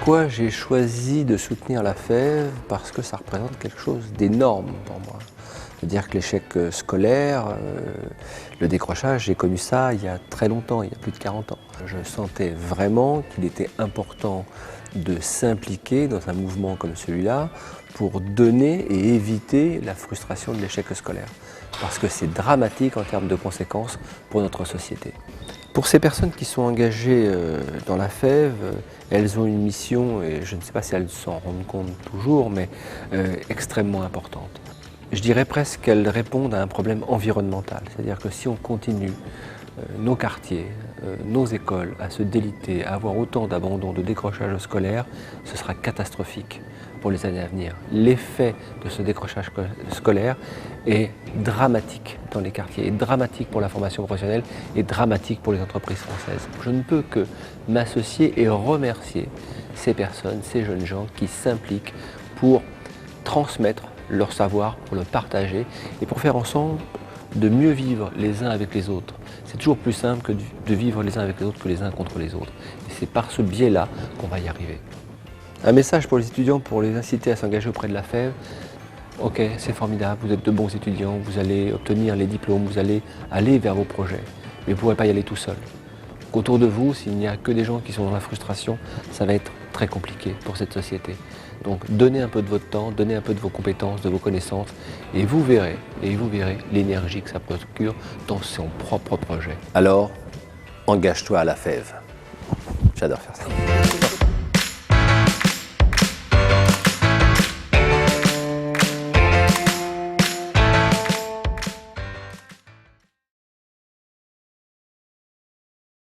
Pourquoi j'ai choisi de soutenir la FEV? Parce que ça représente quelque chose d'énorme pour moi. C'est-à-dire que l'échec scolaire, le décrochage, j'ai connu ça il y a très longtemps, il y a plus de 40 ans. Je sentais vraiment qu'il était important de s'impliquer dans un mouvement comme celui-là pour donner et éviter la frustration de l'échec scolaire. Parce que c'est dramatique en termes de conséquences pour notre société. Pour ces personnes qui sont engagées dans la FEV, elles ont une mission, et je ne sais pas si elles s'en rendent compte toujours, mais extrêmement importante. Je dirais presque qu'elles répondent à un problème environnemental, c'est-à-dire que si on continue nos quartiers, nos écoles à se déliter, à avoir autant d'abandon, de décrochage scolaire, ce sera catastrophique pour les années à venir. L'effet de ce décrochage scolaire est dramatique dans les quartiers, est dramatique pour la formation professionnelle et dramatique pour les entreprises françaises. Je ne peux que m'associer et remercier ces personnes, ces jeunes gens qui s'impliquent pour transmettre leur savoir, pour le partager et pour faire ensemble de mieux vivre les uns avec les autres. C'est toujours plus simple que de vivre les uns avec les autres que les uns contre les autres. Et c'est par ce biais-là qu'on va y arriver. Un message pour les étudiants, pour les inciter à s'engager auprès de la FEV. Ok, c'est formidable, vous êtes de bons étudiants, vous allez obtenir les diplômes, vous allez aller vers vos projets, mais vous ne pourrez pas y aller tout seul. Autour de vous, s'il n'y a que des gens qui sont dans la frustration, ça va être très compliqué pour cette société. Donc donnez un peu de votre temps, donnez un peu de vos compétences, de vos connaissances, et vous verrez l'énergie que ça procure dans son propre projet. Alors, engage-toi à la FEV. J'adore faire ça.